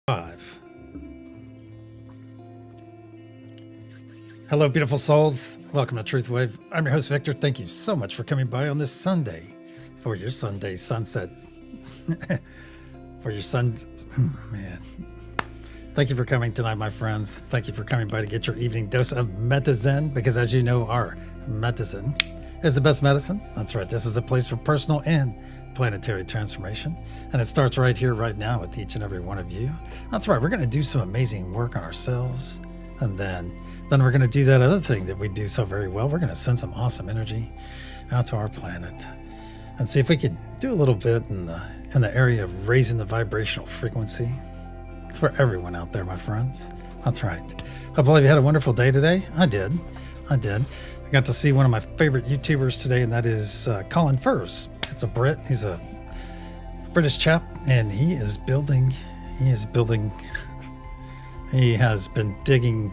Five. Hello, beautiful souls. Welcome to TruthWave. I'm your host, Victor. Thank you so much for coming by on this Sunday for your Sunday sunset. For your man. Thank you for coming tonight, my friends. Thank you for coming by to get your evening dose of medicine, because as you know, our medicine is the best medicine. That's right. This is the place for personal and planetary transformation, and it starts right here, right now, with each and every one of you. That's right. We're going to do some amazing work on ourselves, and then we're going to do that other thing that we do so very well. We're going to send some awesome energy out to our planet and see if we can do a little bit in the area of raising the vibrational frequency for everyone out there, my friends. That's right. Hope all of you had a wonderful day today. I did. I got to see one of my favorite YouTubers today, and that is Colin Furze. It's a Brit. He's a British chap, and he has been digging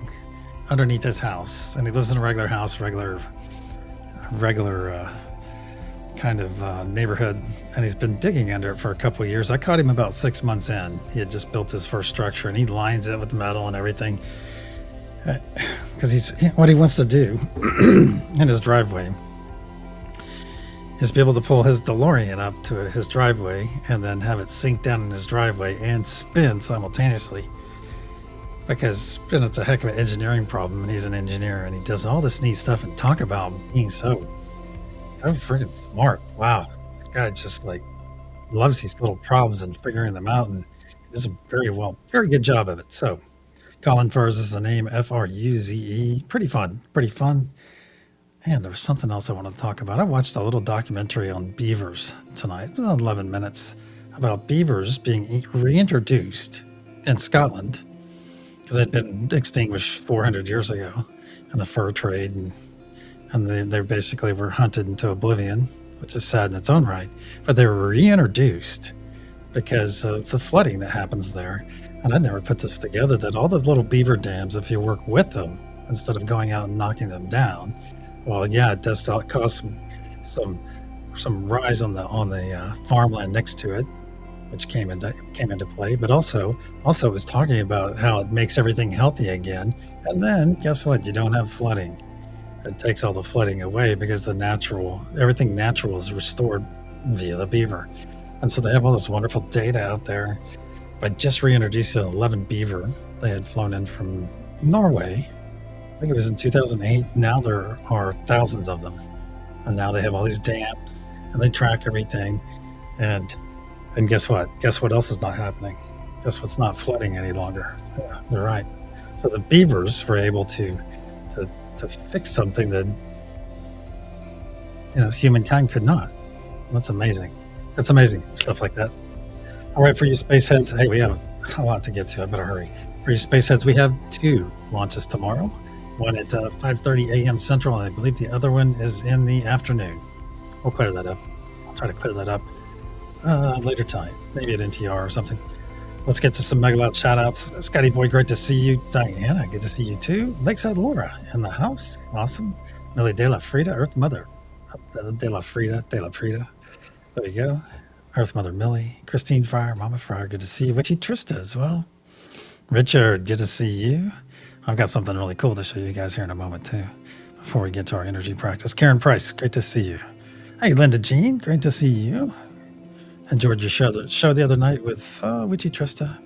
underneath his house, and he lives in a regular house, regular kind of neighborhood, and he's been digging under it for a couple of years. I caught him about 6 months in. He had just built his first structure, and he lines it with metal and everything, because what he wants to do in his driveway is be able to pull his DeLorean up to his driveway and then have it sink down in his driveway and spin simultaneously, because it's a heck of an engineering problem, and he's an engineer, and he does all this neat stuff, and talk about being so freaking smart. Wow, this guy just loves these little problems and figuring them out, and does a very good job of it. So Colin Furze is the name, F-R-U-Z-E. Pretty fun. And there was something else I wanted to talk about. I watched a little documentary on beavers tonight, 11 minutes, about beavers being reintroduced in Scotland, because they'd been extinguished 400 years ago in the fur trade, and they basically were hunted into oblivion, which is sad in its own right. But they were reintroduced because of the flooding that happens there. And I never put this together, that all the little beaver dams, if you work with them instead of going out and knocking them down, well, yeah, it does cause some rise on the farmland next to it, which came into play. But also it was talking about how it makes everything healthy again. And then guess what? You don't have flooding. It takes all the flooding away, because everything natural is restored via the beaver. And so they have all this wonderful data out there. I just reintroduced an 11 beaver. They had flown in from Norway. I think it was in 2008. Now there are thousands of them. And now they have all these dams and they track everything. And guess what? Guess what else is not happening? Guess what's not flooding any longer? Yeah, you're right. So the beavers were able to fix something that humankind could not. That's amazing. That's amazing, stuff like that. All right, for you space heads, hey, we have a lot to get to. I better hurry. For you space heads, we have 2 launches tomorrow. One at 5:30 a.m. Central, and I believe the other one is in the afternoon. We'll clear that up. I'll try to clear that up later tonight, maybe at NTR or something. Let's get to some Megalout shout-outs. Scotty Boy, great to see you. Diana, good to see you too. Lakeside Laura in the house. Awesome. Millie De La Frida, Earth Mother. De La Frida. There we go. Earth Mother Millie. Christine Fryer, Mama Fryer, good to see you. Witchy Trista as well. Richard, good to see you. I've got something really cool to show you guys here in a moment too, before we get to our energy practice. Karen Price, great to see you. Hey, Linda Jean, great to see you. Enjoyed your show the other night with Witchy Trista.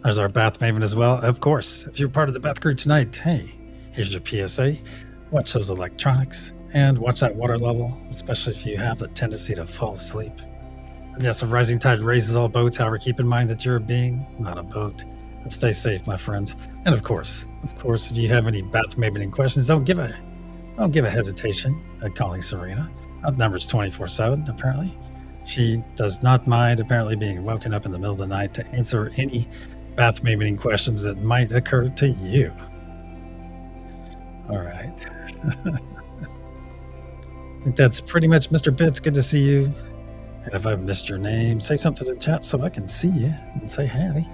There's our bath maven as well. Of course, if you're part of the bath crew tonight, hey, here's your PSA. Watch those electronics and watch that water level, especially if you have the tendency to fall asleep. And yes, a rising tide raises all boats. However, keep in mind that you're a being, not a boat. And stay safe, my friends. And of course, if you have any bath mavening questions, don't give a hesitation at calling Serena. That number's 24/7, apparently. She does not mind, apparently, being woken up in the middle of the night to answer any bath mavening questions that might occur to you. All right. I think that's pretty much Mr. Bits. Good to see you. And if I've missed your name, say something in chat so I can see you and say howdy.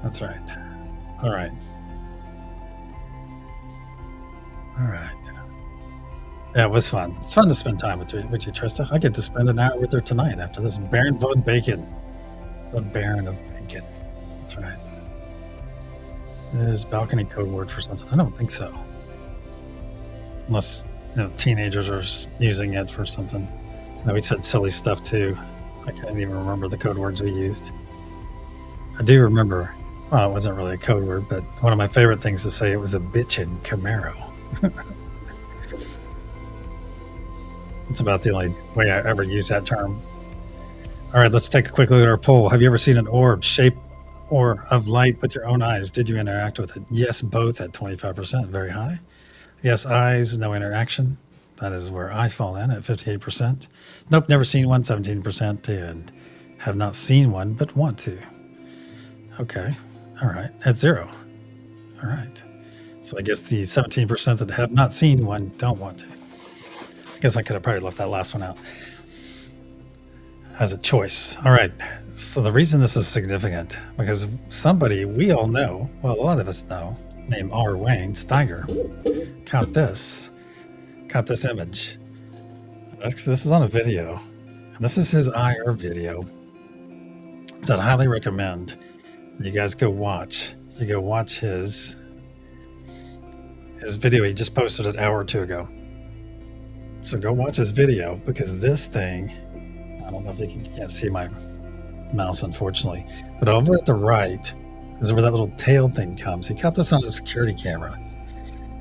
That's right. All right. Yeah, it was fun. It's fun to spend time with you, Trista. I get to spend an hour with her tonight after this. Baron von Bacon. The Baron of Bacon. That's right. Is balcony code word for something? I don't think so. Unless teenagers are using it for something. No, we said silly stuff too. I can't even remember the code words we used. I do remember, well, it wasn't really a code word, but one of my favorite things to say, it was a bitchin' Camaro. It's about the only way I ever use that term. All right, let's take a quick look at our poll. Have you ever seen an orb, shape, or of light with your own eyes? Did you interact with it? Yes, both at 25%, very high. Yes, eyes, no interaction. That is where I fall in at 58%. Nope, never seen one, 17%, and have not seen one, but want to. Okay, all right, at 0. All right. So I guess the 17% that have not seen one don't want to. I guess I could have probably left that last one out as a choice. All right. So the reason this is significant, because somebody we all know, well, a lot of us know, named R. Wayne Steiger, caught this image. This is on a video, and this is his IR video. So I'd highly recommend you guys go watch. You go watch his video. He just posted it an hour or two ago. So go watch his video, because this thing, I don't know if you can't see my mouse, unfortunately, but over at the right is where that little tail thing comes. He caught this on a security camera,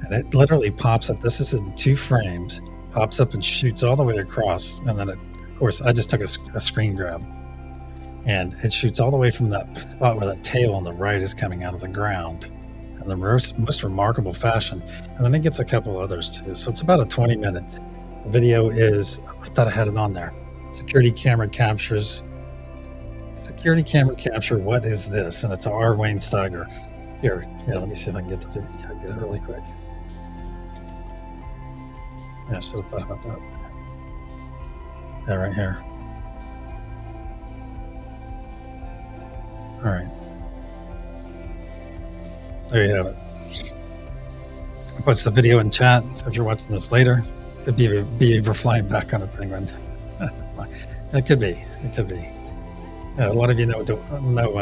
and it literally pops up. This is in 2 frames, pops up and shoots all the way across. And then, of course, I just took a screen grab, and it shoots all the way from that spot where that tail on the right is coming out of the ground in the most remarkable fashion. And then it gets a couple others too. So it's about a 20-minute video. Is, I thought I had it on there. Security camera capture. What is this? And it's a R. Wayne Steiger. Here, yeah. Let me see if I can get the video. Yeah, get it really quick. Yeah, I should have thought about that. Yeah, right here. All right. There you have it. It puts the video in chat. So if you're watching this later, it could be a beaver flying back on a penguin. It could be. Yeah, a lot of you know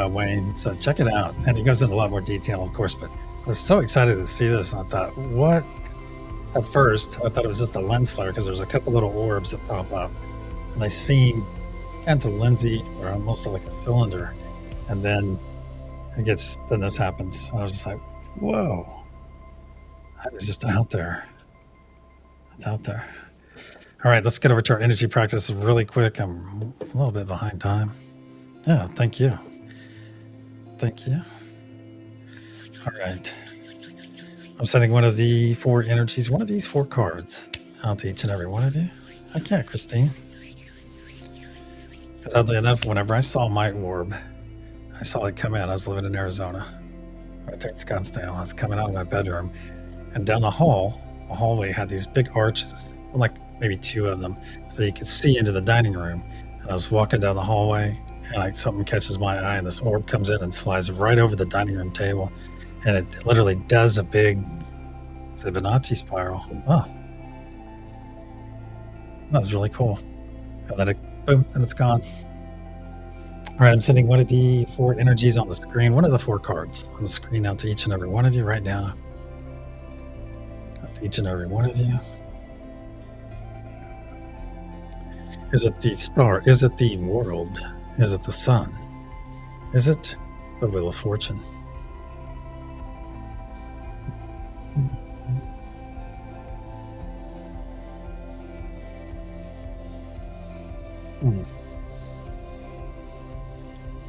Wayne, so check it out. And he goes into a lot more detail, of course, but I was so excited to see this, and I thought, what? At first, I thought it was just a lens flare, because there's a couple little orbs that pop up, and they seem and to Lindsay, they're almost like a cylinder. And then then this happens. I was just like, whoa, that is just out there. It's out there. All right, let's get over to our energy practice really quick. I'm a little bit behind time. Yeah, thank you. Thank you. All right. I'm sending one of the 4 energies, one of these 4 cards out to each and every one of you. I can't, Christine. Because oddly enough, whenever I saw Might Orb, I saw it come in. I was living in Arizona, right there in Scottsdale. I was coming out of my bedroom, and down the hallway had these big arches, like maybe 2 of them, so you could see into the dining room. And I was walking down the hallway, and something catches my eye, and this orb comes in and flies right over the dining room table, and it literally does a big Fibonacci spiral. Oh, that was really cool. And then boom, and it's gone. All right, I'm sending one of the 4 energies on the screen, one of the 4 cards on the screen out to each and every one of you right now. Out to each and every one of you. Is it the star? Is it the world? Is it the sun? Is it the Wheel of Fortune?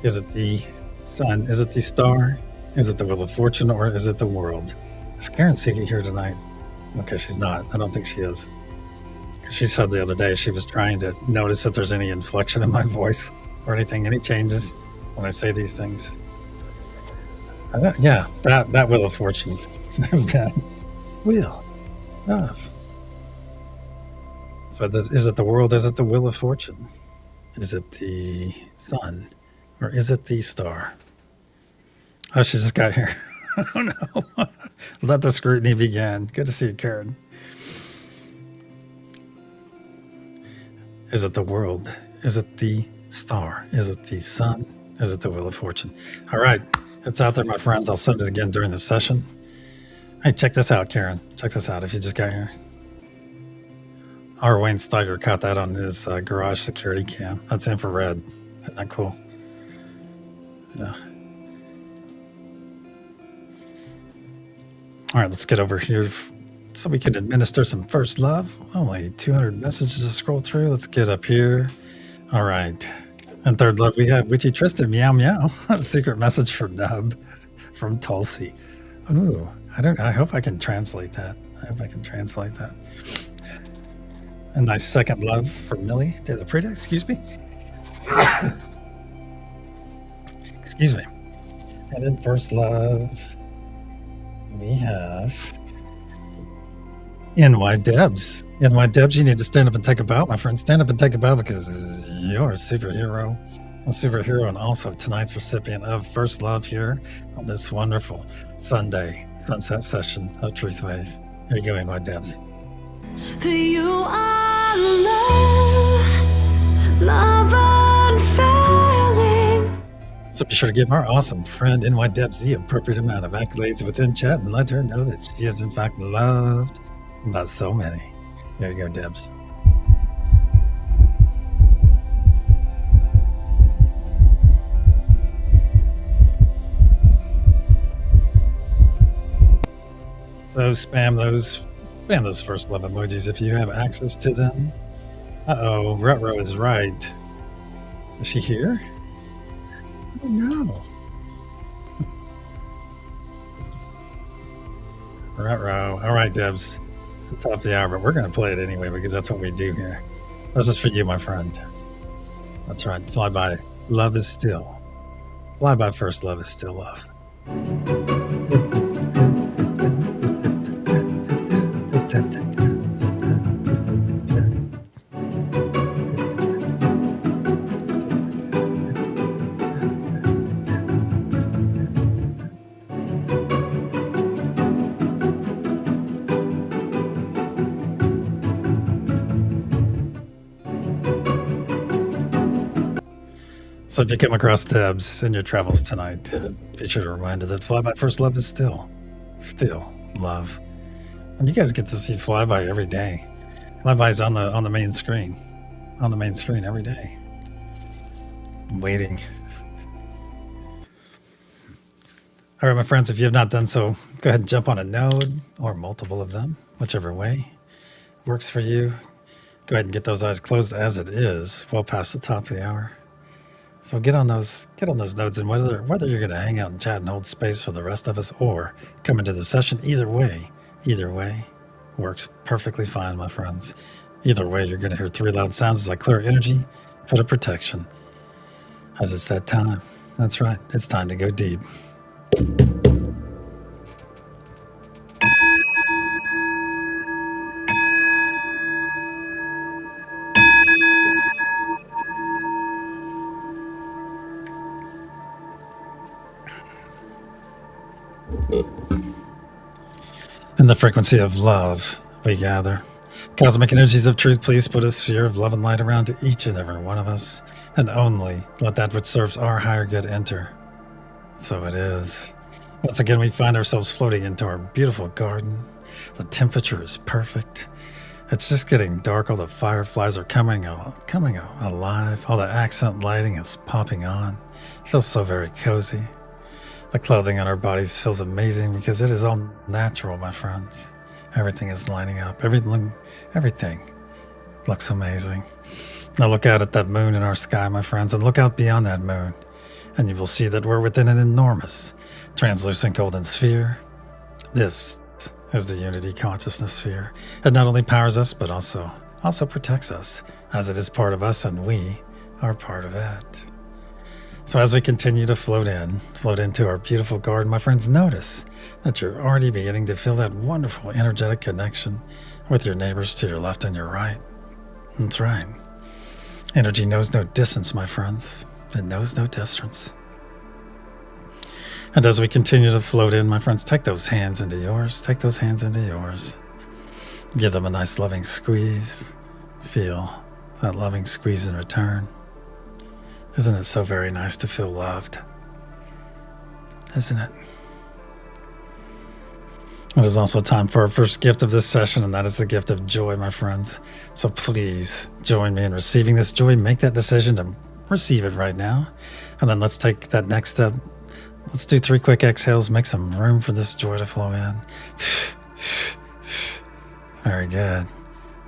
Is it the sun? Is it the star? Is it the Wheel of Fortune, or is it the world? Is Karen Siki here tonight? Okay, she's not. I don't think she is. She said the other day she was trying to notice if there's any inflection in my voice or anything, any changes when I say these things. Yeah, that Wheel of Fortune. That wheel of. So is it the world? Is it the Wheel of Fortune? Is it the sun? Or is it the star? Oh, she just got here. Oh no. Let the scrutiny begin. Good to see you, Karen. Is it the world? Is it the star? Is it the sun? Is it the Wheel of Fortune? All right. It's out there, my friends. I'll send it again during the session. Hey, check this out, Karen. Check this out if you just got here. Our Wayne Steiger caught that on his garage security cam. That's infrared. Isn't that cool? Yeah. All right, let's get over here so we can administer some first love. Only 200 messages to scroll through. Let's get up here. All right. And third love, we have Witchy Tristan, meow meow. Secret message from Nub from Tulsi. Ooh, I hope I can translate that. A nice second love for Millie de la Prida, excuse me. Excuse me. And then first love, we have NY Debs. NY Debs, you need to stand up and take a bow, my friend. Stand up and take a bow because you're a superhero. And also tonight's recipient of First Love here on this wonderful Sunday sunset session of TruthWave. Here you go, NY Debs. For you are love unfailing. So be sure to give our awesome friend NY Debs the appropriate amount of accolades within chat and let her know that she is in fact loved by so many. There you go, Debs. So spam those first love emojis if you have access to them. Uh-oh, Rutro is right. Is she here? Oh no. Rutro. All right, Debs. It's the top of the hour, but we're going to play it anyway because that's what we do here. This is for you, my friend. That's right. Flyby. Love is still. Flyby first love is still love. So if you come across Debs in your travels tonight, be sure to remind her that Flyby First Love is still love. And you guys get to see Flyby every day. Flyby's on the main screen. On the main screen every day. I'm waiting. All right, my friends, if you have not done so, go ahead and jump on a node or multiple of them, whichever way works for you. Go ahead and get those eyes closed as it is, well past the top of the hour. So get on those nodes, and whether you're going to hang out and chat and hold space for the rest of us or come into the session, either way works perfectly fine, my friends. Either way, you're going to hear 3 loud sounds as I clear energy, put a protection. As it's that time. That's right. It's time to go deep. In the frequency of love, we gather. Cosmic energies of truth, please put a sphere of love and light around each and every one of us, and only let that which serves our higher good enter. So it is. Once again, we find ourselves floating into our beautiful garden. The temperature is perfect. It's just getting dark. All the fireflies are coming alive. All the accent lighting is popping on. It feels so very cozy. The clothing on our bodies feels amazing because it is all natural, my friends. Everything is lining up. Everything looks amazing. Now look out at that moon in our sky, my friends, and look out beyond that moon, and you will see that we're within an enormous, translucent golden sphere. This is the unity consciousness sphere. It not only powers us, but also protects us, as it is part of us, and we are part of it. So as we continue to float into our beautiful garden, my friends, notice that you're already beginning to feel that wonderful energetic connection with your neighbors to your left and your right. That's right. Energy knows no distance, my friends. It knows no distance. And as we continue to float in, my friends, take those hands into yours. Take those hands into yours. Give them a nice loving squeeze. Feel that loving squeeze in return. Isn't it so very nice to feel loved? Isn't it? It is also time for our first gift of this session, and that is the gift of joy, my friends. So please join me in receiving this joy. Make that decision to receive it right now. And then let's take that next step. Let's do 3 quick exhales. Make some room for this joy to flow in. Very good.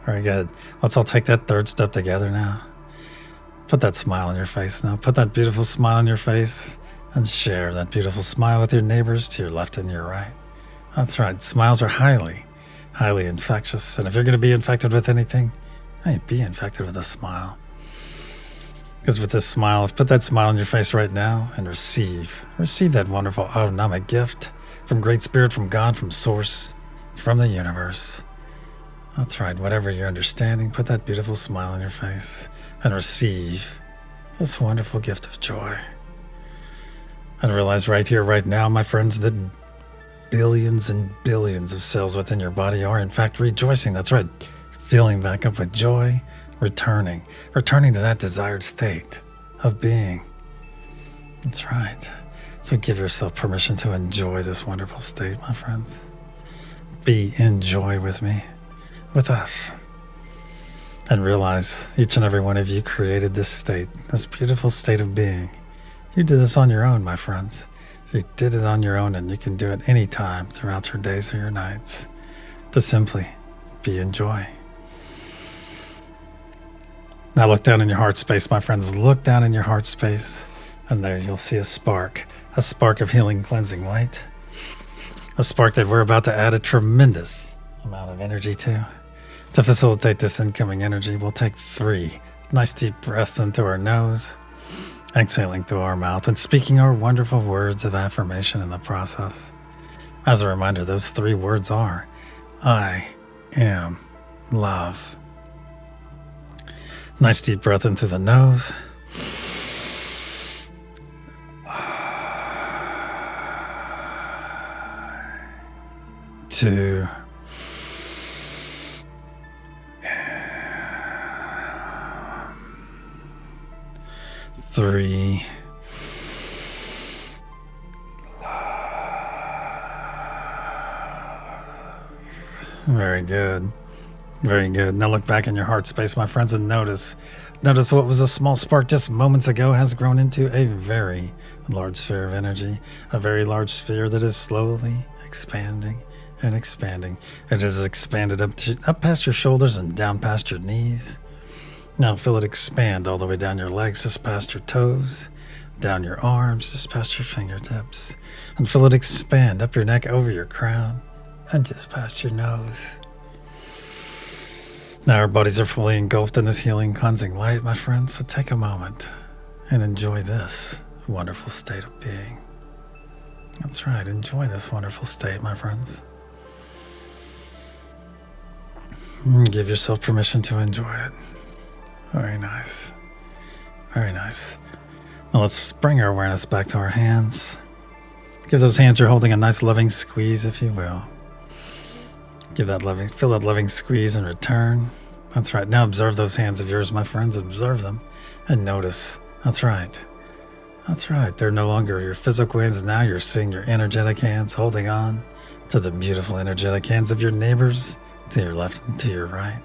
Very good. Let's all take that 3rd step together now. Put that smile on your face now. Put that beautiful smile on your face and share that beautiful smile with your neighbors to your left and your right. That's right. Smiles are highly infectious. And if you're going to be infected with anything, hey, be infected with a smile. Because with this smile, put that smile on your face right now and receive that wonderful autonomic gift from Great Spirit, from God, from Source, from the universe. That's right. Whatever you're understanding, put that beautiful smile on your face and receive this wonderful gift of joy. And realize right here, right now, my friends, that billions and billions of cells within your body are in fact rejoicing. That's right. Filling back up with joy, returning to that desired state of being. That's right. So give yourself permission to enjoy this wonderful state, my friends. Be in joy with me, with us. And realize each and every one of you created this state, this beautiful state of being. You did this on your own, my friends. You did it on your own, and you can do it anytime throughout your days or your nights to simply be in joy. Now look down in your heart space, my friends. Look down in your heart space, and there you'll see a spark of healing, cleansing light. A spark that we're about to add a tremendous amount of energy to. To facilitate this incoming energy, we'll take 3 nice deep breaths into our nose, exhaling through our mouth, and speaking our wonderful words of affirmation in the process. As a reminder, those 3 words are, I am love. Nice deep breath in through the nose. 2. Three. Very good. Very good. Now look back in your heart space, my friends, and notice Notice what was a small spark just moments ago has grown into a very large sphere of energy, a very large sphere that is slowly expanding and expanding. It is expanded up past your shoulders and down past your knees. Now feel it expand all the way down your legs, just past your toes, down your arms, just past your fingertips, and feel it expand up your neck, over your crown, and just past your nose. Now our bodies are fully engulfed in this healing, cleansing light, my friends, so take a moment and enjoy this wonderful state of being. That's right, enjoy this wonderful state, my friends. Give yourself permission to enjoy it. Very nice. Very nice. Now let's bring our awareness back to our hands. Give those hands you're holding a nice loving squeeze, if you will. Feel that loving squeeze in return. That's right. Now observe those hands of yours, my friends. Observe them and notice. That's right. That's right. They're no longer your physical hands. Now you're seeing your energetic hands holding on to the beautiful energetic hands of your neighbors to your left and to your right.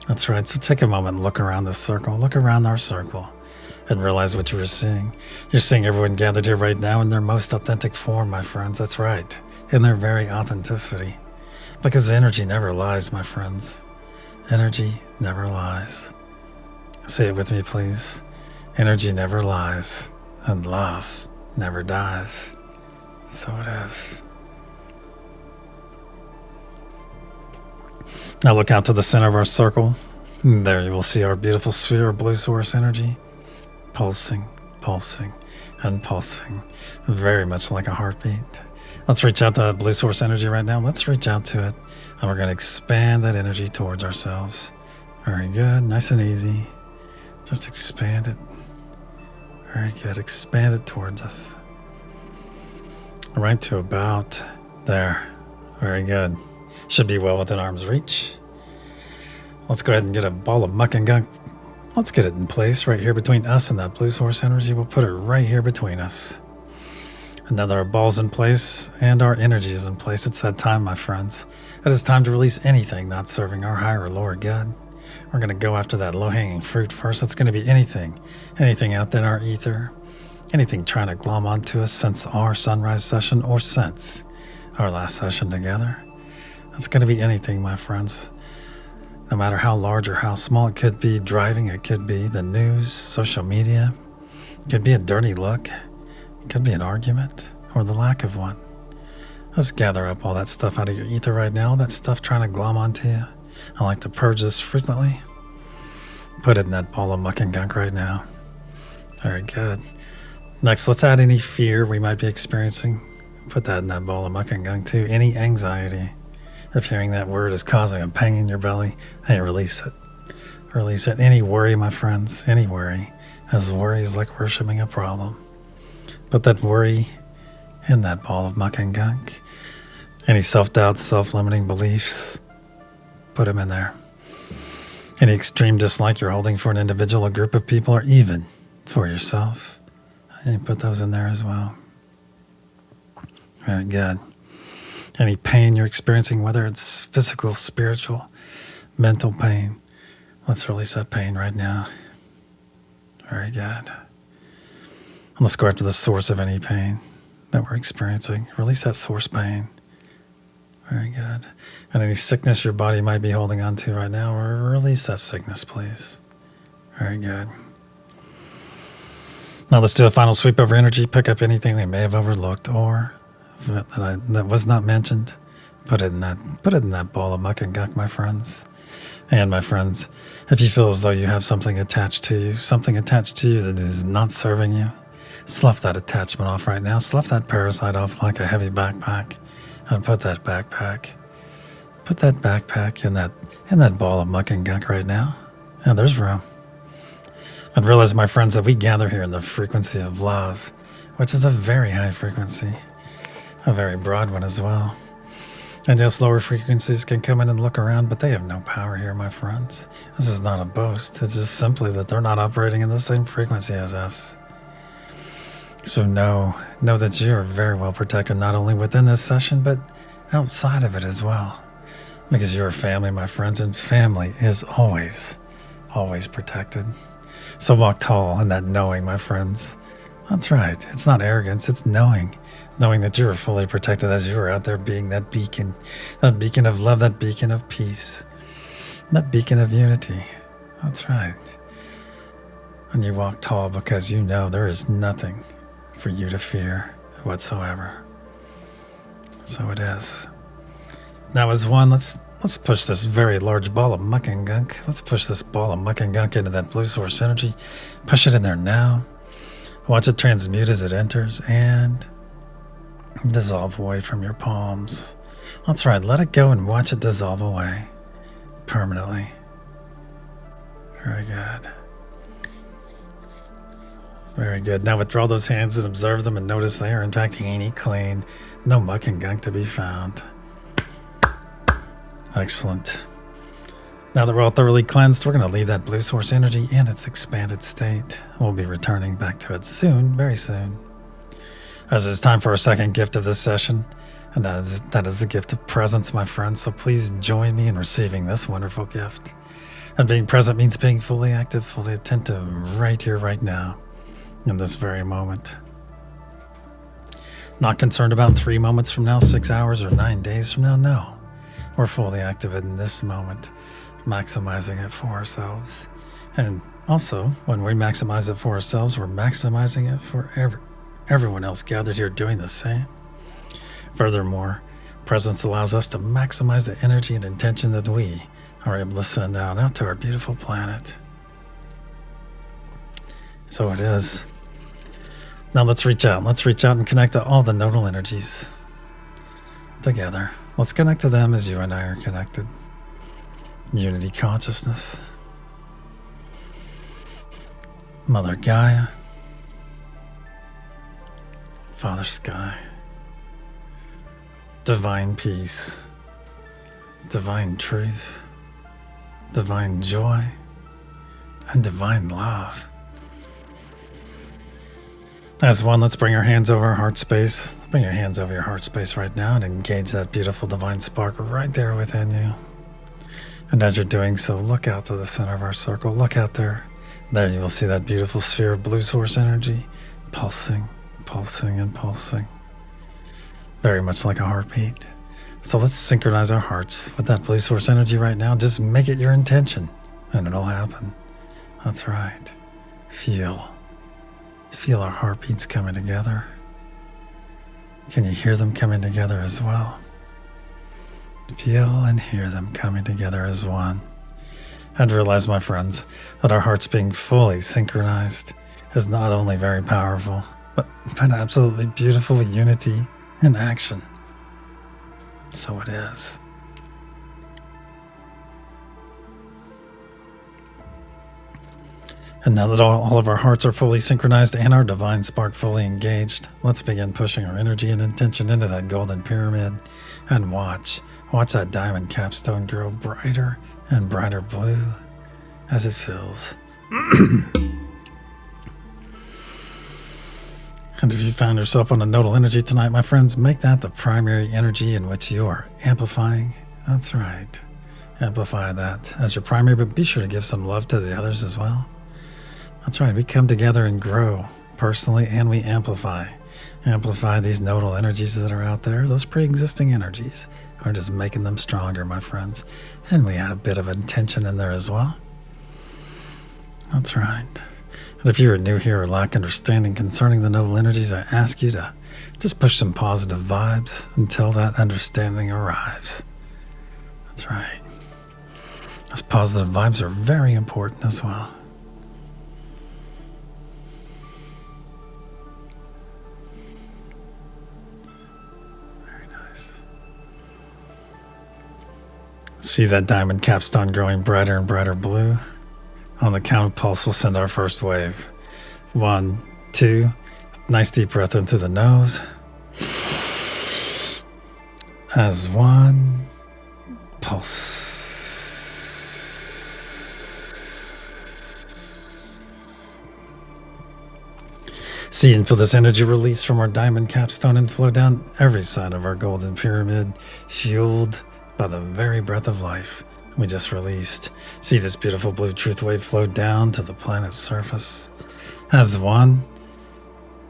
That's right. So take a moment and look around this circle. Look around our circle and realize what you were seeing. You're seeing everyone gathered here right now in their most authentic form, my friends. That's right. In their very authenticity. Because energy never lies, my friends. Energy never lies. Say it with me, please. Energy never lies, and love never dies. So it is. Now look out to the center of our circle. There you will see our beautiful sphere of blue source energy. Pulsing, pulsing, and pulsing. Very much like a heartbeat. Let's reach out to that blue source energy right now. Let's reach out to it. And we're going to expand that energy towards ourselves. Very good. Nice and easy. Just expand it. Very good. Expand it towards us. Right to about there. Very good. Should be well within arm's reach. Let's go ahead and get a ball of muck and gunk. Let's get it in place right here between us and that blue source energy. We'll put it right here between us. And now that our ball's in place and our energy is in place, it's that time, my friends. It is time to release anything not serving our higher or lower good. We're going to go after that low-hanging fruit first. It's going to be anything out there in our ether, anything trying to glom onto us since our sunrise session or since our last session together. It's going to be anything, my friends. No matter how large or how small, it could be driving, it could be the news, social media, it could be a dirty look. It could be an argument or the lack of one. Let's gather up all that stuff out of your ether right now, that stuff trying to glom onto you. I like to purge this frequently. Put it in that ball of muck and gunk right now. Very good. Next, let's add any fear we might be experiencing. Put that in that ball of muck and gunk too. Any anxiety. If hearing that word is causing a pang in your belly, hey, release it. Release it. Any worry, my friends, any worry. As worry is like worshiping a problem. Put that worry in that ball of muck and gunk. Any self-doubts, self-limiting beliefs, put them in there. Any extreme dislike you're holding for an individual, a group of people, or even for yourself, and put those in there as well. Very good. Any pain you're experiencing, whether it's physical, spiritual, mental pain, let's release that pain right now. Very good. And let's go after the source of any pain that we're experiencing. Release that source pain. Very good. And any sickness your body might be holding on to right now, release that sickness, please. Very good. Now let's do a final sweep over energy. Pick up anything we may have overlooked or that was not mentioned. Put it in that ball of muck and gunk, my friends. And my friends, if you feel as though you have something attached to you that is not serving you, slough that attachment off right now. Slough that parasite off like a heavy backpack, and put that backpack in that ball of muck and gunk right now. And there's room. And realize, my friends, that we gather here in the frequency of love, which is a very high frequency, a very broad one as well. And yes, lower frequencies can come in and look around, but they have no power here, my friends. This is not a boast. It's just simply that they're not operating in the same frequency as us. So know that you are very well protected, not only within this session, but outside of it as well. Because you're family, my friends, and family is always always protected. So walk tall in that knowing, my friends. That's right. It's not arrogance, it's knowing. Knowing that you are fully protected as you are out there being that beacon of love, that beacon of peace, that beacon of unity. That's right. And you walk tall because you know there is nothing for you to fear whatsoever. So it is. Now as one, let's push this very large ball of muck and gunk. Let's push this ball of muck and gunk into that blue source energy. Push it in there now. Watch it transmute as it enters and dissolve away from your palms. That's right. Let it go and watch it dissolve away permanently. Very good. Very good. Now withdraw those hands and observe them and notice they are in fact handy clean. No muck and gunk to be found. Excellent. Now that we're all thoroughly cleansed, we're going to leave that blue source energy in its expanded state. We'll be returning back to it soon, very soon. As it's time for our second gift of this session, and that is the gift of presence, my friends. So please join me in receiving this wonderful gift. And being present means being fully active, fully attentive, right here, right now, in this very moment. Not concerned about 3 moments from now, 6 hours, or 9 days from now, no. We're fully active in this moment, maximizing it for ourselves. And also, when we maximize it for ourselves, we're maximizing it for everyone else gathered here doing the same. Furthermore, presence allows us to maximize the energy and intention that we are able to send out to our beautiful planet. So it is. Now let's reach out. Let's reach out and connect to all the nodal energies together. Let's connect to them as you and I are connected. Unity consciousness. Mother Gaia. Father Sky. Divine peace. Divine truth. Divine joy. And divine love. As one, let's bring our hands over our heart space. Bring your hands over your heart space right now and engage that beautiful divine spark right there within you. And as you're doing so, look out to the center of our circle. Look out there. There you will see that beautiful sphere of blue source energy pulsing, pulsing, and pulsing. Very much like a heartbeat. So let's synchronize our hearts with that blue source energy right now. Just make it your intention and it'll happen. That's right. Feel our heartbeats coming together. Can you hear them coming together as well? Feel and hear them coming together as one. And realize, my friends, that our hearts being fully synchronized is not only very powerful, but absolutely beautiful unity in action. So it is. And now that all of our hearts are fully synchronized and our divine spark fully engaged, let's begin pushing our energy and intention into that golden pyramid and watch that diamond capstone grow brighter and brighter blue as it fills. And if you found yourself on a nodal energy tonight, my friends, make that the primary energy in which you are amplifying. That's right. Amplify that as your primary, but be sure to give some love to the others as well. That's right. We come together and grow personally, and we amplify these nodal energies that are out there, those pre-existing energies. We're just making them stronger, my friends. And we add a bit of intention in there as well. That's right. And if you are new here or lack understanding concerning the nodal energies, I ask you to just push some positive vibes until that understanding arrives. That's right. Those positive vibes are very important as well. See that diamond capstone growing brighter and brighter blue? On the count of pulse, we'll send our first wave. 1, 2, nice deep breath in through the nose. As one, pulse. See and feel this energy release from our diamond capstone and flow down every side of our golden pyramid, fueled by the very breath of life we just released. See this beautiful blue truth wave flow down to the planet's surface. As one,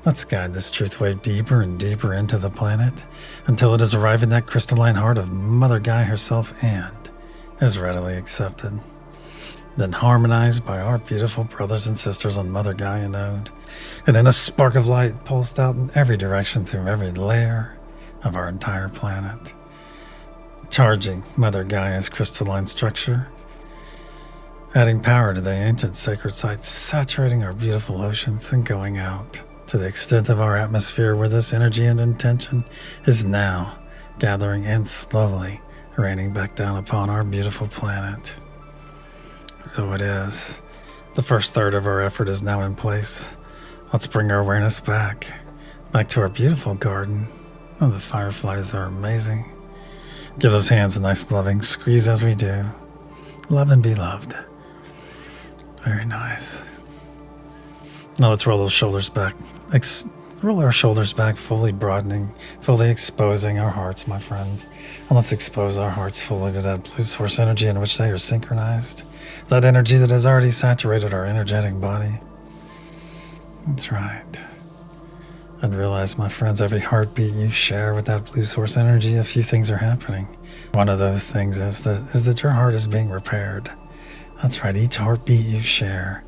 let's guide this truth wave deeper and deeper into the planet until it has arrived in that crystalline heart of Mother Gaia herself and is readily accepted. Then harmonized by our beautiful brothers and sisters on Mother Gaia node, and in a spark of light pulsed out in every direction through every layer of our entire planet, charging Mother Gaia's crystalline structure, adding power to the ancient sacred sites, saturating our beautiful oceans, and going out to the extent of our atmosphere where this energy and intention is now gathering and slowly raining back down upon our beautiful planet. So it is. The first third of our effort is now in place. Let's bring our awareness back to our beautiful garden. Oh, the fireflies are amazing. Give those hands a nice loving squeeze as we do. Love and be loved. Very nice. Now let's roll those shoulders back. Roll our shoulders back, fully broadening, fully exposing our hearts, my friends. And let's expose our hearts fully to that blue source energy in which they are synchronized. That energy that has already saturated our energetic body. That's right. And realize, my friends, every heartbeat you share with that blue source energy, a few things are happening. One of those things is that your heart is being repaired. That's right, each heartbeat you share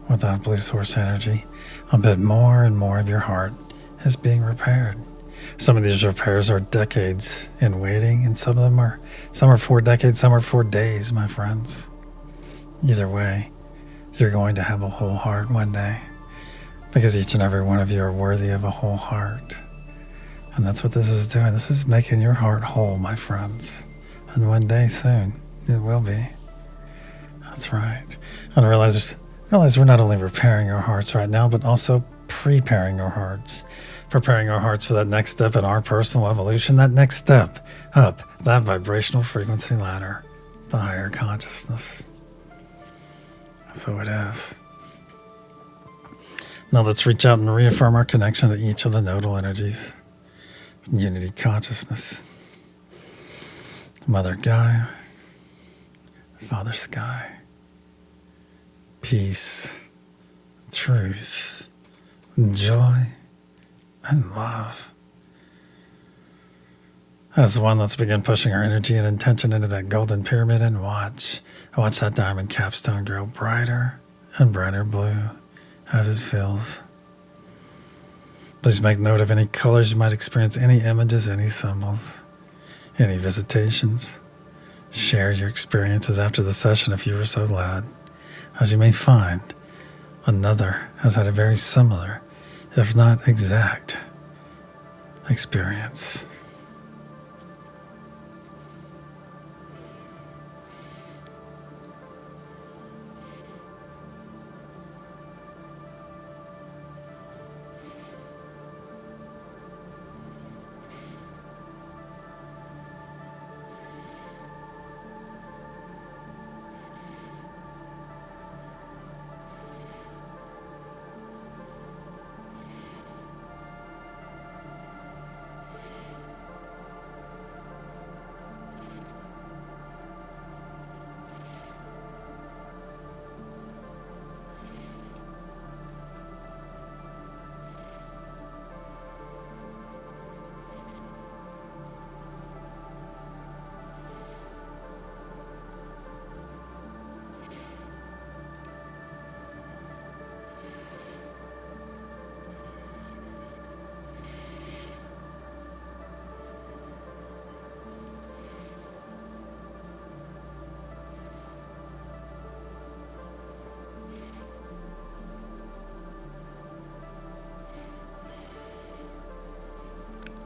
with that blue source energy, a bit more and more of your heart is being repaired. Some of these repairs are decades in waiting, and some are 4 decades, some are 4 days, my friends. Either way, you're going to have a whole heart one day, because each and every one of you are worthy of a whole heart. And that's what this is doing. This is making your heart whole, my friends. And one day soon, it will be. That's right. And realize we're not only repairing our hearts right now, but also preparing our hearts. Preparing our hearts for that next step in our personal evolution, that next step up that vibrational frequency ladder, the higher consciousness. So it is. Now let's reach out and reaffirm our connection to each of the nodal energies. Unity consciousness. Mother Gaia. Father Sky. Peace. Truth. Joy. And love. As one, let's begin pushing our energy and intention into that golden pyramid and watch that diamond capstone grow brighter and brighter blue as it fills. Please make note of any colors you might experience, any images, any symbols, any visitations. Share your experiences after the session if you were so led, as you may find another has had a very similar, if not exact, experience.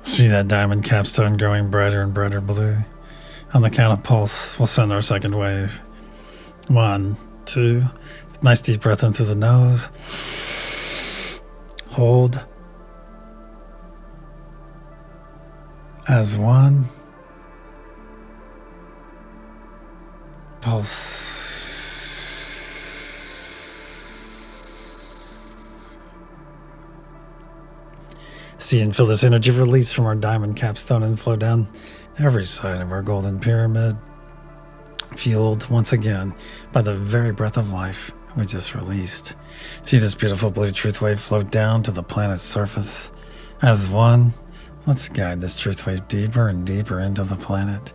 See that diamond capstone growing brighter and brighter blue. On the count of pulse, we'll send our second wave. 1, 2. Nice deep breath in through the nose. Hold. As 1. Pulse. See and feel this energy release from our diamond capstone and flow down every side of our golden pyramid, fueled once again by the very breath of life we just released. See this beautiful blue truth wave float down to the planet's surface. As one, let's guide this truth wave deeper and deeper into the planet,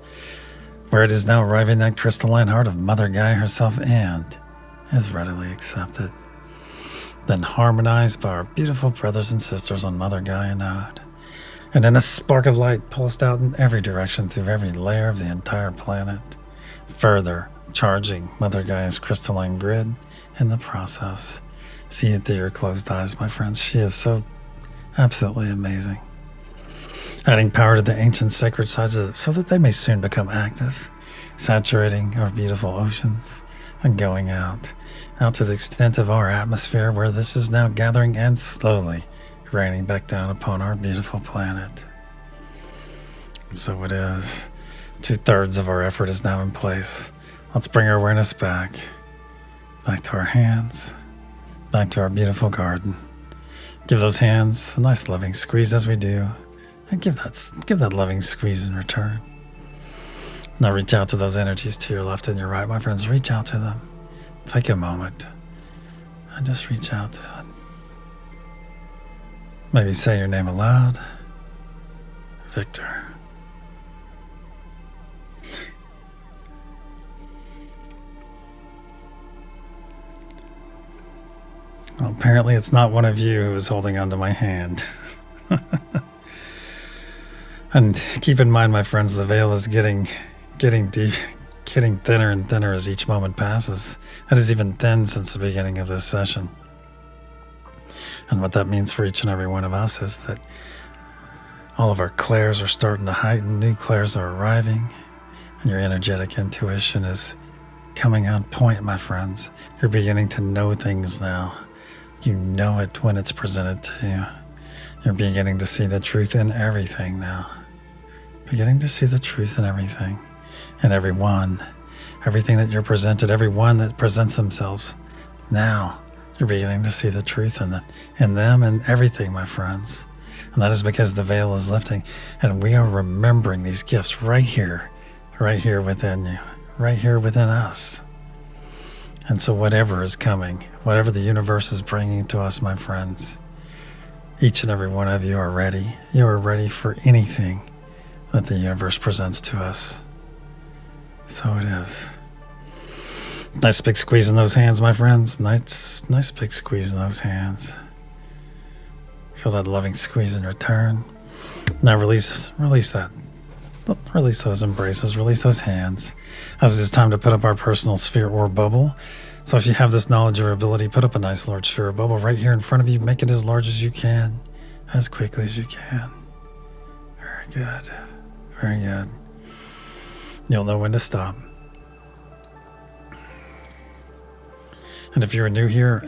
where it is now arriving at crystalline heart of Mother Gaia herself and is readily accepted. Then harmonized by our beautiful brothers and sisters on Mother Gaia node. And then a spark of light pulsed out in every direction through every layer of the entire planet, further charging Mother Gaia's crystalline grid in the process. See it through your closed eyes, my friends. She is so absolutely amazing. Adding power to the ancient sacred sides of it so that they may soon become active, saturating our beautiful oceans and going out to the extent of our atmosphere where this is now gathering and slowly raining back down upon our beautiful planet. So it is. 2/3 of our effort is now in place. Let's bring our awareness back to our hands, back to our beautiful garden. Give those hands a nice loving squeeze as we do, and give that loving squeeze in return. Now reach out to those energies to your left and your right, my friends. Reach out to them. Take a moment and just reach out to it. Maybe say your name aloud. Victor. Well, apparently it's not one of you who is holding onto my hand. And keep in mind, my friends, the veil is getting deep, getting thinner and thinner as each moment passes. It has even thinned since the beginning of this session. And what that means for each and every one of us is that all of our clairs are starting to heighten, new clairs are arriving, and your energetic intuition is coming on point, my friends. You're beginning to know things now. You know it when it's presented to you. You're beginning to see the truth in everything now. Beginning to see the truth in everything. And everyone. Everything that you're presented, everyone that presents themselves. Now, you're beginning to see the truth in them and everything, my friends. And that is because the veil is lifting. And we are remembering these gifts right here within you. Right here within us. And so whatever is coming, whatever the universe is bringing to us, my friends, each and every one of you are ready. You are ready for anything that the universe presents to us. So it is. Nice big squeeze in those hands, my friends. Nice big squeeze in those hands. Feel that loving squeeze in return. Now release that. Release those embraces, release those hands, as it is time to put up our personal sphere or bubble. So if you have this knowledge or ability, put up a nice large sphere or bubble right here in front of you. Make it as large as you can, as quickly as you can. Very good. Very good. You'll know when to stop. And if you're new here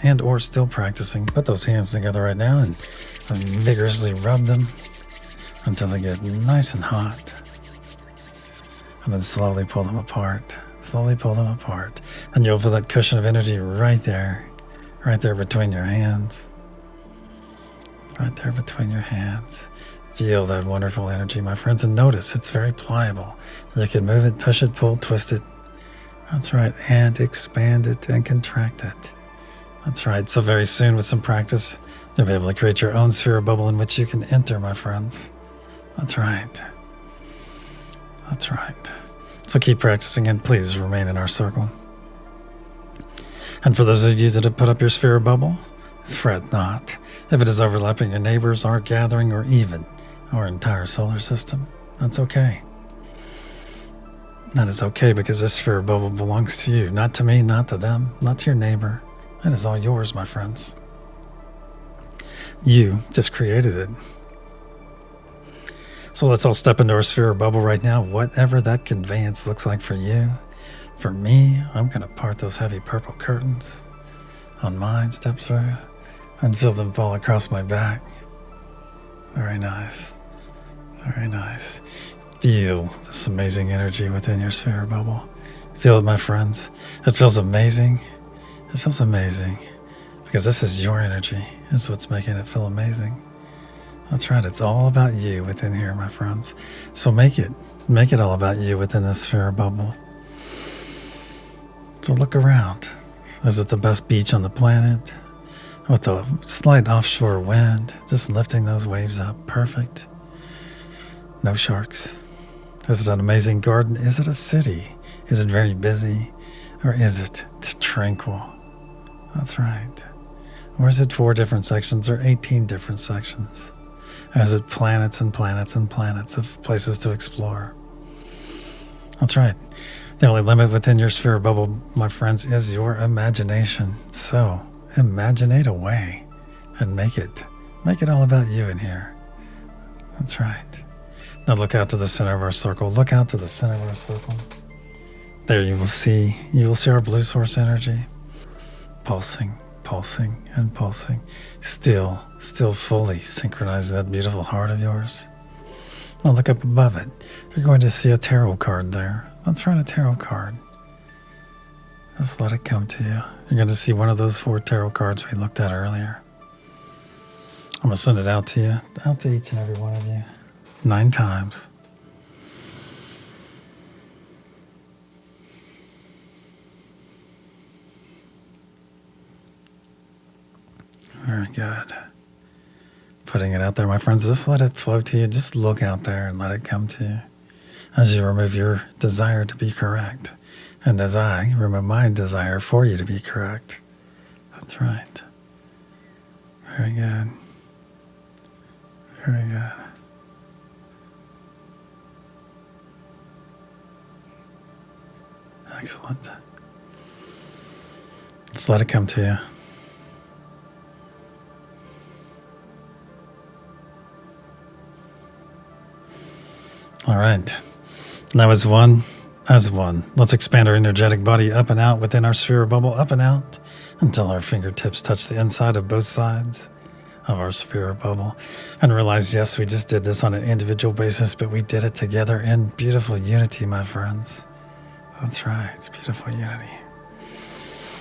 and or still practicing, put those hands together right now and vigorously rub them until they get nice and hot. And then slowly pull them apart. Slowly pull them apart. And you'll feel that cushion of energy right there between your hands. Right there between your hands. Feel that wonderful energy, my friends, and notice it's very pliable. You can move it, push it, pull, twist it. That's right, and expand it and contract it. That's right, so very soon with some practice, you'll be able to create your own sphere or bubble in which you can enter, my friends. That's right. That's right. So keep practicing and please remain in our circle. And for those of you that have put up your sphere or bubble, fret not. If it is overlapping your neighbors, our gathering, or even our entire solar system, that's okay. That is okay because this sphere or bubble belongs to you, not to me, not to them, not to your neighbor. It is all yours, my friends. You just created it. So let's all step into our sphere or bubble right now, whatever that conveyance looks like for you. For me, I'm going to part those heavy purple curtains on mine, step through, and feel them fall across my back. Very nice. Very nice. Feel this amazing energy within your sphere or bubble. Feel it, my friends. It feels amazing. It feels amazing. Because this is your energy. It's what's making it feel amazing. That's right. It's all about you within here, my friends. So make it all about you within this sphere or bubble. So look around. Is it the best beach on the planet? With a slight offshore wind, just lifting those waves up. Perfect. No sharks. Is it an amazing garden? Is it a city? Is it very busy? Or is it tranquil? That's right. Or is it 4 different sections or 18 different sections? Or is it planets and planets and planets of places to explore? That's right. The only limit within your sphere bubble, my friends, is your imagination. So, imaginate away and make it all about you in here. That's right. Now look out to the center of our circle. Look out to the center of our circle. There you will see our blue source energy pulsing, pulsing, and pulsing. Still fully synchronized that beautiful heart of yours. Now look up above it. You're going to see a tarot card there. That's right, a tarot card. Just let it come to you. You're going to see one of those 4 tarot cards we looked at earlier. I'm going to send it out to you, out to each and every one of you, 9 times. Very good. Putting it out there, my friends. Just let it flow to you. Just look out there and let it come to you as you remove your desire to be correct. And as I remove my desire for you to be correct. That's right. Very good. Very good. Excellent. Just let it come to you. All right. Now as one. Let's expand our energetic body up and out within our sphere bubble, up and out until our fingertips touch the inside of both sides of our sphere bubble. And realize, yes, we just did this on an individual basis, but we did it together in beautiful unity, my friends. That's right. It's beautiful unity.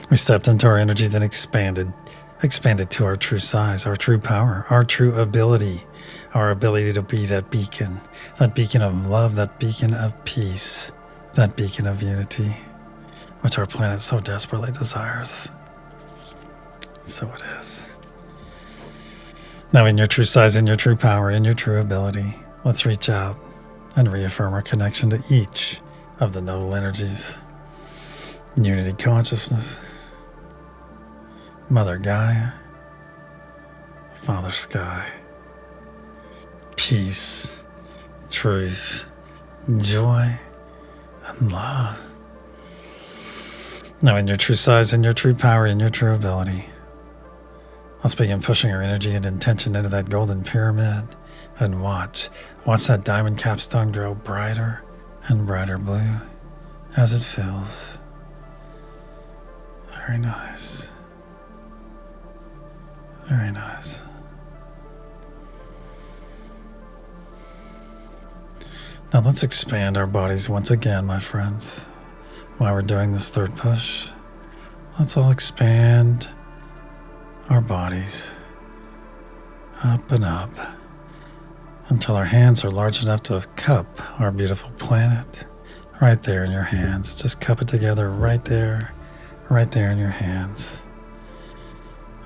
We stepped into our energy, then expanded to our true size, our true power, our true ability, our ability to be that beacon of love, that beacon of peace, that beacon of unity, which our planet so desperately desires. So it is. Now in your true size, in your true power, in your true ability, let's reach out and reaffirm our connection to each of the noble energies. Unity consciousness, Mother Gaia, Father Sky, peace, truth, joy, and love. Now in your true size, in your true power, in your true ability, let's begin pushing our energy and intention into that golden pyramid and watch that diamond capstone grow brighter and brighter blue as it fills. Very nice. Very nice. Now let's expand our bodies once again, my friends. While we're doing this third push, let's all expand our bodies up and up until our hands are large enough to cup our beautiful planet right there in your hands. Just cup it together right there in your hands.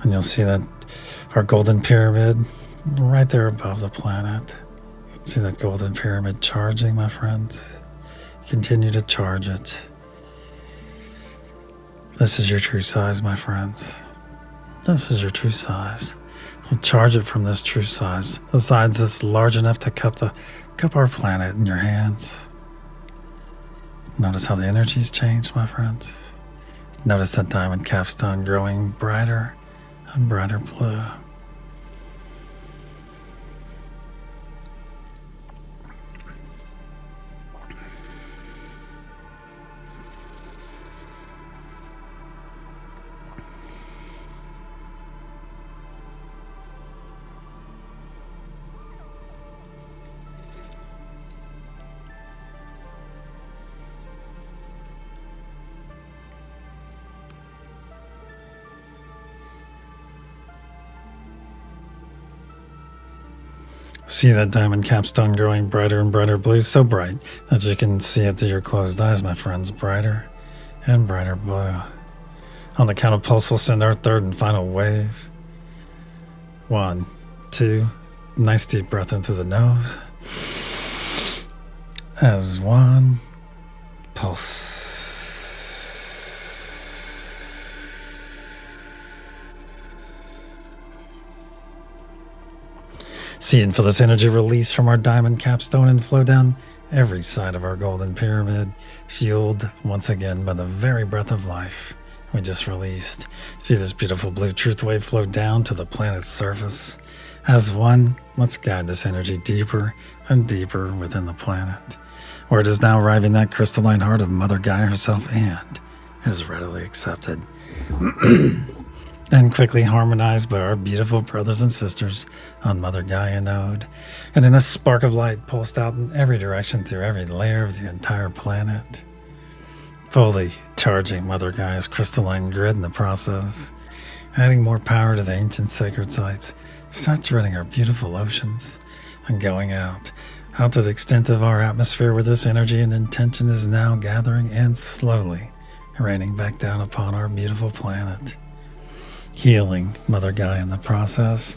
And you'll see that our golden pyramid right there above the planet. See that golden pyramid charging, my friends? Continue to charge it. This is your true size, my friends. This is your true size. So charge it from this true size. The size that's large enough to cup our planet in your hands. Notice how the energies change, my friends. Notice that diamond capstone growing brighter and brighter blue. See that diamond capstone growing brighter and brighter blue, so bright that you can see it through your closed eyes, my friends, brighter and brighter blue. On the count of pulse, we'll send our third and final wave. 1, 2, nice deep breath in through the nose. As 1, pulse. See and feel this energy release from our diamond capstone and flow down every side of our golden pyramid, fueled once again by the very breath of life we just released. See this beautiful blue truth wave flow down to the planet's surface. As 1, let's guide this energy deeper and deeper within the planet, where it is now arriving that crystalline heart of Mother Gaia herself and is readily accepted. And quickly harmonized by our beautiful brothers and sisters on Mother Gaia node, and in a spark of light pulsed out in every direction through every layer of the entire planet, fully charging Mother Gaia's crystalline grid in the process, adding more power to the ancient sacred sites, saturating our beautiful oceans, and going out to the extent of our atmosphere where this energy and intention is now gathering and slowly raining back down upon our beautiful planet, healing Mother Gaia in the process,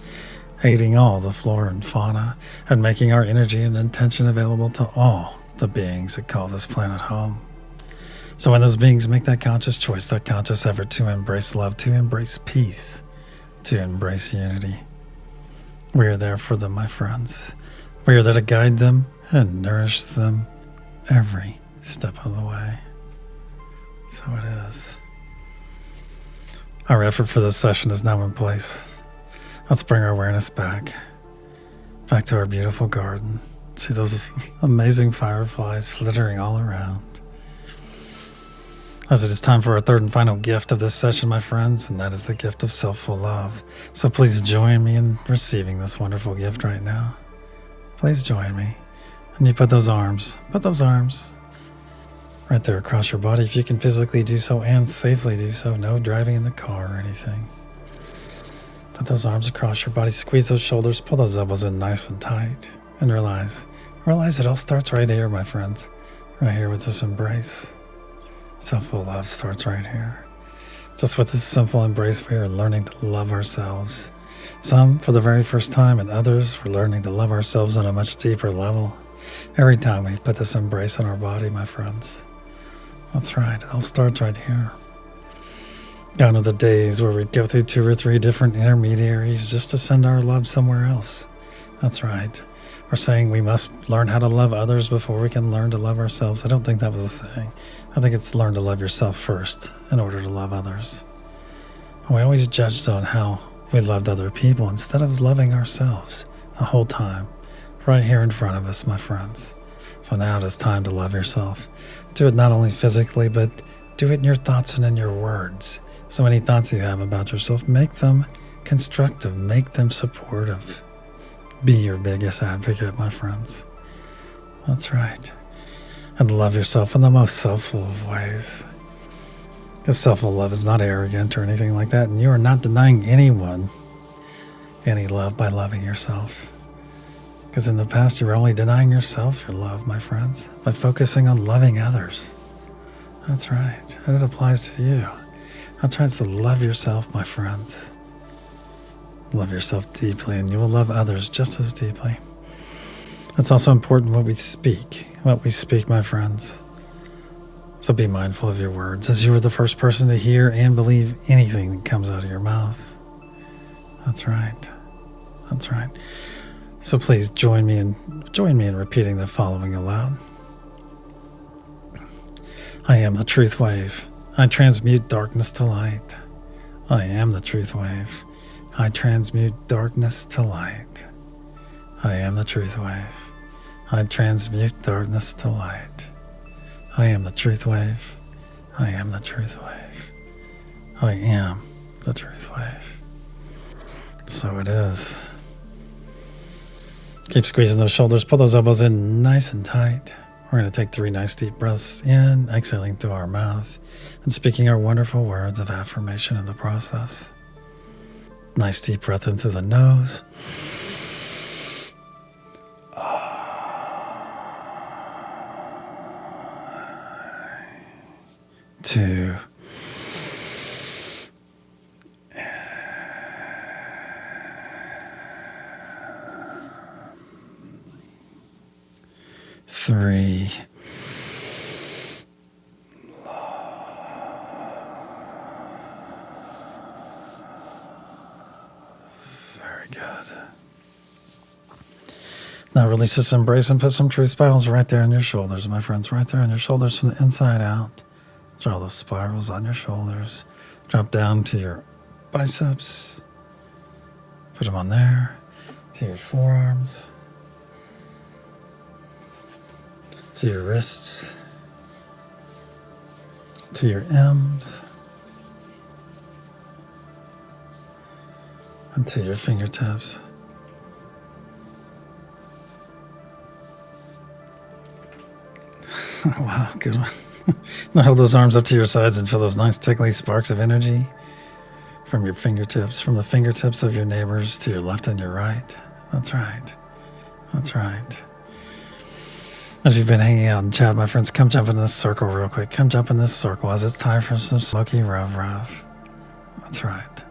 aiding all the flora and fauna, and making our energy and intention available to all the beings that call this planet home. So when those beings make that conscious choice, that conscious effort to embrace love, to embrace peace, to embrace unity, we are there for them, my friends. We are there to guide them and nourish them every step of the way. So it is. Our effort for this session is now in place. Let's bring our awareness back to our beautiful garden. See those amazing fireflies flittering all around. As it is time for our third and final gift of this session, my friends, and that is the gift of self-full love. So please join me in receiving this wonderful gift right now. Please join me. And you put those arms right there across your body, if you can physically do so and safely do so. No driving in the car or anything. Put those arms across your body, squeeze those shoulders, pull those elbows in nice and tight, and realize it all starts right here, my friends. Right here with this embrace. Self-full love starts right here. Just with this simple embrace, we are learning to love ourselves. Some for the very first time, and others we're learning to love ourselves on a much deeper level. Every time we put this embrace on our body, my friends. That's right, it all starts right here. Gone are the days where we'd go through 2 or 3 different intermediaries just to send our love somewhere else. That's right. We're saying we must learn how to love others before we can learn to love ourselves. I don't think that was a saying. I think it's learn to love yourself first in order to love others. And we always judged on how we loved other people instead of loving ourselves the whole time, right here in front of us, my friends. So now it is time to love yourself. Do it not only physically, but do it in your thoughts and in your words. So any thoughts you have about yourself, make them constructive, make them supportive. Be your biggest advocate, my friends. That's right. And love yourself in the most self-full of ways. Because self-full love is not arrogant or anything like that, and you are not denying anyone any love by loving yourself. Because in the past, you were only denying yourself your love, my friends, by focusing on loving others. That's right. And it applies to you. That's right. So love yourself, my friends. Love yourself deeply, and you will love others just as deeply. It's also important what we speak, my friends. So be mindful of your words, as you are the first person to hear and believe anything that comes out of your mouth. That's right. That's right. So please join me in repeating the following aloud. I am the truth wave. I transmute darkness to light. I am the truth wave. I transmute darkness to light. I am the truth wave. I transmute darkness to light. I am the truth wave. I am the truth wave. I am the truth wave. So it is. Keep squeezing those shoulders. Pull those elbows in nice and tight. We're going to take 3 nice deep breaths in, exhaling through our mouth, and speaking our wonderful words of affirmation in the process. Nice deep breath in through the nose. 2, 3, very good. Now release this embrace and put some truth spirals right there on your shoulders, my friends, right there on your shoulders from the inside out. Draw those spirals on your shoulders. Drop down to your biceps. Put them on there, to your forearms, to your wrists, to your M's, and to your fingertips. Wow, good one. Now hold those arms up to your sides and feel those nice tickly sparks of energy from your fingertips, from the fingertips of your neighbors to your left and your right. That's right. That's right. If you've been hanging out and chat, my friends, come jump in this circle real quick. Come jump in this circle as it's time for some smoky ruff. That's right.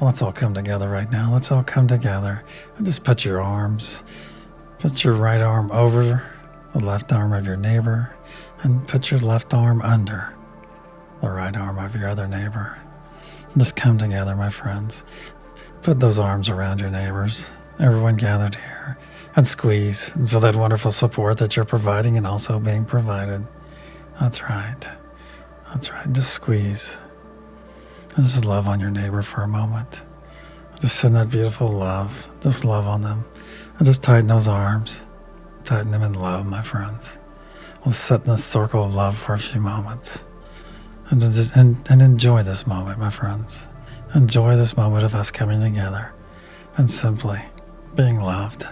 Well, let's all come together right now. Let's all come together and just put your right arm over the left arm of your neighbor and put your left arm under the right arm of your other neighbor. Just come together, my friends. Put those arms around your neighbors. Everyone gathered here. And squeeze and feel that wonderful support that you're providing and also being provided. That's right. That's right. Just squeeze. And just love on your neighbor for a moment. Just send that beautiful love. Just love on them. And just tighten those arms. Tighten them in love, my friends. Let's sit in this circle of love for a few moments. And enjoy this moment, my friends. Enjoy this moment of us coming together and simply being loved.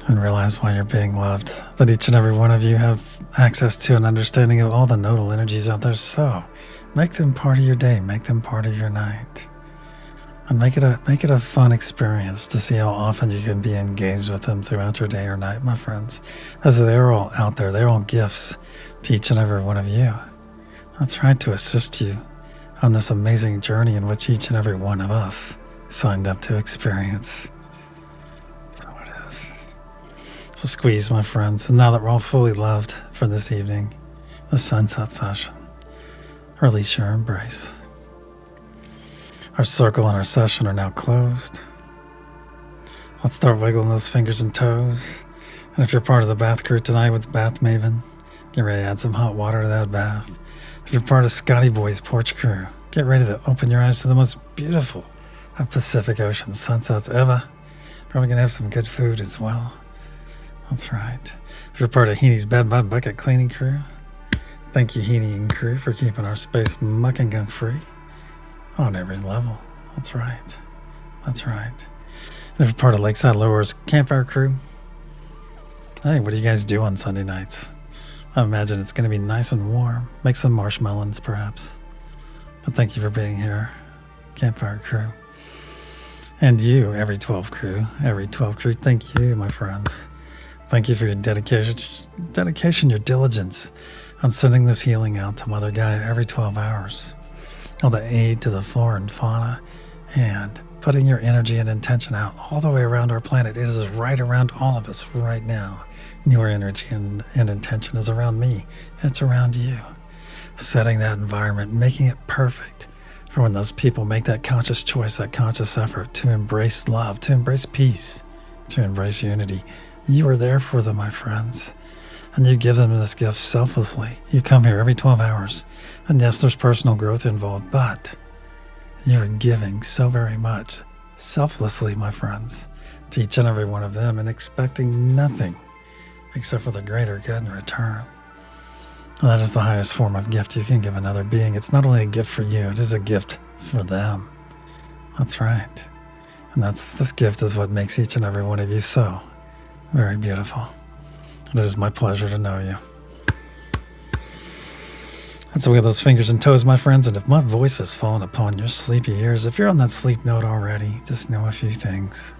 And realize why you're being loved, that each and every one of you have access to an understanding of all the nodal energies out there. So make them part of your day, make them part of your night, and make it a fun experience to see how often you can be engaged with them throughout your day or night, my friends, as they're all out there. They're all gifts to each and every one of you. That's right, to assist you on this amazing journey in which each and every one of us signed up to experience. So squeeze, my friends. And now that we're all fully loved for this evening, the SunSET session, release your embrace. Our circle and our session are now closed. Let's start wiggling those fingers and toes. And if you're part of the bath crew tonight with Bath Maven, get ready to add some hot water to that bath. If you're part of Scotty Boy's porch crew, get ready to open your eyes to the most beautiful of Pacific Ocean sunsets ever. Probably going to have some good food as well. That's right. If you're part of Heenie's Bed by Bucket cleaning crew, thank you, Heenie and crew, for keeping our space muck and gunk free on every level. That's right. That's right. And if you're part of Lakeside Lowers campfire crew, hey, what do you guys do on Sunday nights? I imagine it's going to be nice and warm. Make some marshmallows, perhaps. But thank you for being here, campfire crew. And you, every 12 crew, thank you, my friends. Thank you for your dedication, your diligence on sending this healing out to Mother Gaia every 12 hours. All the aid to the flora and fauna, and putting your energy and intention out all the way around our planet. It is right around all of us right now. Your energy and intention is around me. It's around you. Setting that environment, making it perfect for when those people make that conscious choice, that conscious effort to embrace love, to embrace peace, to embrace unity. You are there for them, my friends. And you give them this gift selflessly. You come here every 12 hours. And yes, there's personal growth involved, but you're giving so very much selflessly, my friends, to each and every one of them, and expecting nothing except for the greater good in return. And that is the highest form of gift you can give another being. It's not only a gift for you, it is a gift for them. That's right. And this gift is what makes each and every one of you so very beautiful. It is my pleasure to know you. That's the way of those fingers and toes, my friends. And if my voice has fallen upon your sleepy ears, if you're on that sleep note already, just know a few things.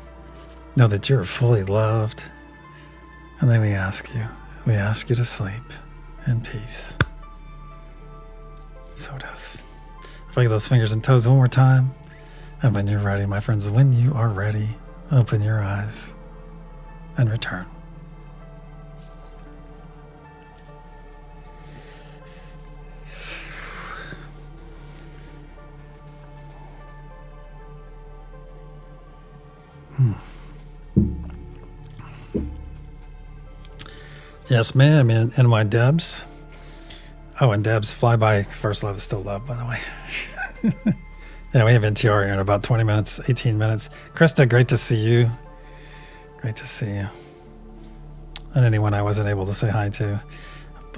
Know that you're fully loved. And then we ask you to sleep in peace. So it is. Flick those fingers and toes one more time. And when you're ready, my friends, when you are ready, open your eyes and return. Yes, ma'am, and my Debs. Oh, and Debs, Flyby First Love is still love, by the way. Yeah, we have NTR here in about 20 minutes, 18 minutes. Krista, great to see you. Great to see you. And anyone I wasn't able to say hi to.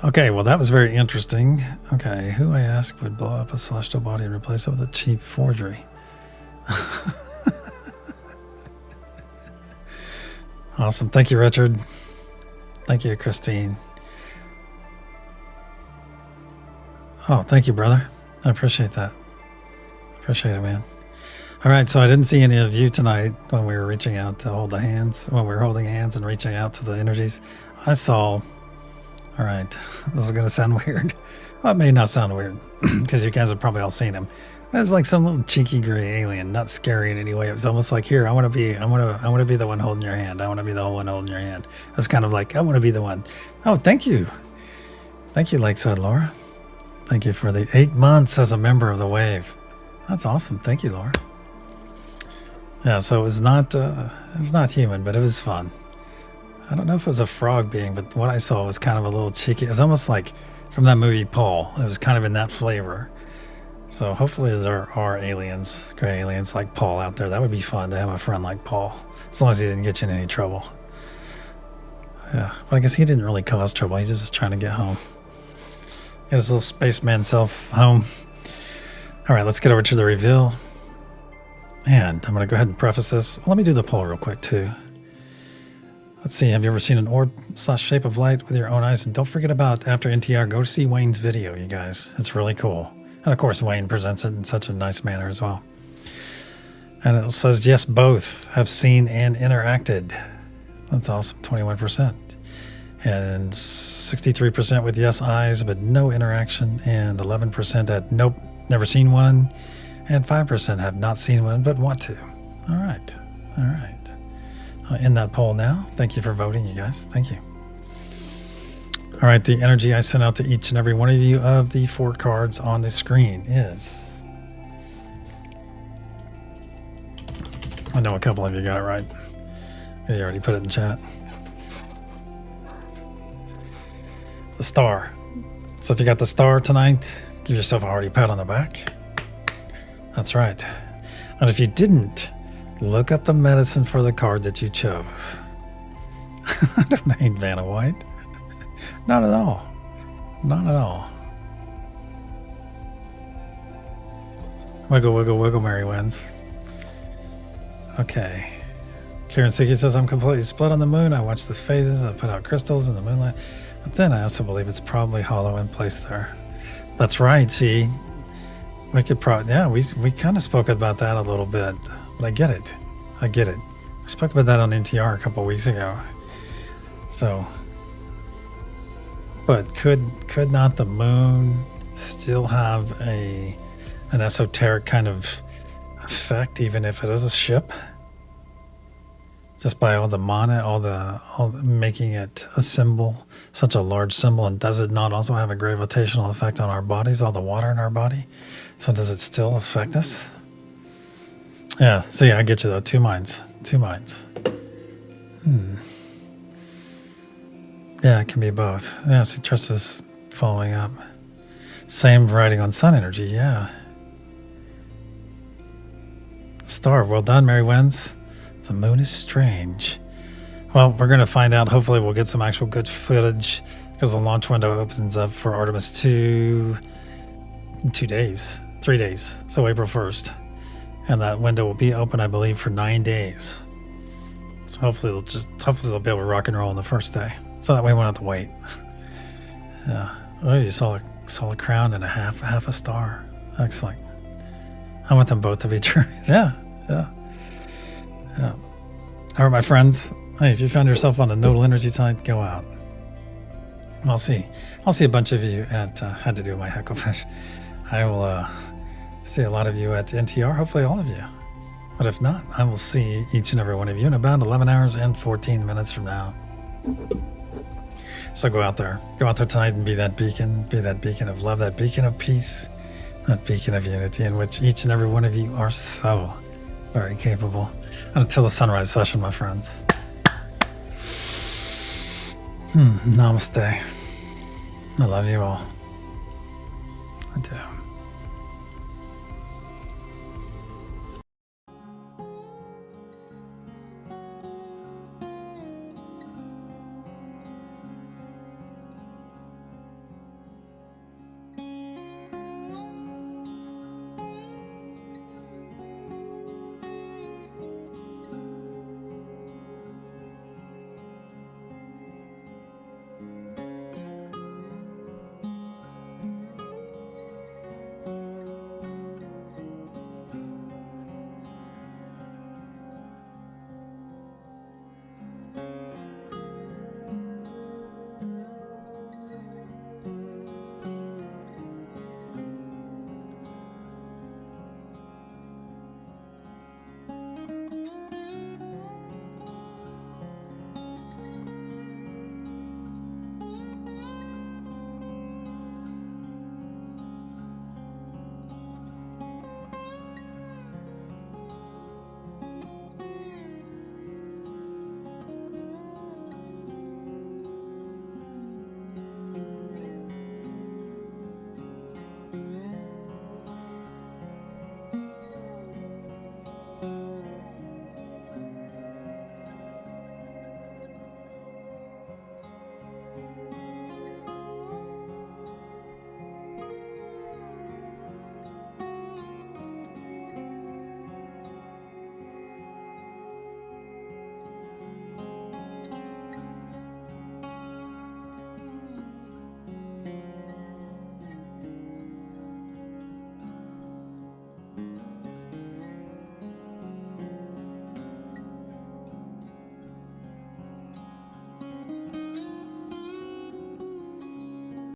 Okay, well, that was very interesting. Okay, who I asked would blow up a celestial body and replace it with a cheap forgery. Awesome. Thank you, Richard. Thank you, Christine. Oh, thank you, brother. I appreciate that. Appreciate it, man. All right, so I didn't see any of you tonight when we were reaching out to hold the hands, when we were holding hands and reaching out to the energies. I saw, all right, this is going to sound weird. Well, it may not sound weird because you guys have probably all seen him. It was like some little cheeky gray alien, not scary in any way. It was almost like, here, I want to be the one holding your hand. I want to be the one holding your hand. It was kind of like, I want to be the one. Oh, thank you. Thank you, Lakeside Laura. Thank you for the 8 months as a member of the Wave. That's awesome. Thank you, Laura. Yeah, so it was not human, but it was fun. I don't know if it was a frog being, but what I saw was kind of a little cheeky. It was almost like from that movie Paul. It was kind of in that flavor. So hopefully there are aliens, gray aliens like Paul out there. That would be fun to have a friend like Paul, as long as he didn't get you in any trouble. Yeah, but I guess he didn't really cause trouble. He's just trying to get home. Get his little spaceman self home. All right, let's get over to the reveal. And I'm going to go ahead and preface this. Let me do the poll real quick, too. Let's see. Have you ever seen an orb/shape of light with your own eyes? And don't forget about, after NTR, go see Wayne's video, you guys. It's really cool. And, of course, Wayne presents it in such a nice manner as well. And it says, yes, both have seen and interacted. That's awesome, 21%. And 63% with yes eyes, but no interaction. And 11% had nope, never seen one. And 5% have not seen one, but want to. All right. All right. I'll end that poll now. Thank you for voting, you guys. Thank you. All right. The energy I sent out to each and every one of you of the 4 cards on the screen is... I know a couple of you got it right. You already put it in chat. The star. So if you got the star tonight, give yourself a hearty pat on the back. That's right. And if you didn't, look up the medicine for the card that you chose. I don't hate Vanna White. Not at all. Not at all. Wiggle, wiggle, wiggle, Mary wins. Okay. Karen Siki says, I'm completely split on the moon. I watch the phases. I put out crystals in the moonlight. But then I also believe it's probably hollow in place there. That's right, G. We could probably, yeah, we kind of spoke about that a little bit. But I get it. I get it. We spoke about that on NTR a couple weeks ago. So, but could not the moon still have an esoteric kind of effect, even if it is a ship? Just by all the mana, all the making it a symbol, such a large symbol, and does it not also have a gravitational effect on our bodies, all the water in our body? So does it still affect us? Yeah, so yeah, I get you though. 2 minds. 2 minds. Yeah, it can be both. Yeah, see, Trista's following up. Same writing on sun energy, yeah. Star, well done, Mary wins. The moon is strange. Well, we're going to find out. Hopefully we'll get some actual good footage because the launch window opens up for Artemis 2 in 2 days, 3 days. So April 1st. And that window will be open, I believe, for 9 days. So hopefully they'll be able to rock and roll on the first day. So that way we won't have to wait. Yeah. Oh, you saw a crown and a half a star. Excellent. I want them both to be true. Yeah. Yeah. Yeah. All right, my friends. Hey, if you found yourself on a nodal energy site, go out. I'll see a bunch of you at had to do my hecklefish. I will see a lot of you at NTR, hopefully all of you. But if not, I will see each and every one of you in about 11 hours and 14 minutes from now. So go out there tonight and be that beacon of love, that beacon of peace, that beacon of unity in which each and every one of you are so very capable. Until the sunrise session, my friends. Namaste. I love you all. I do.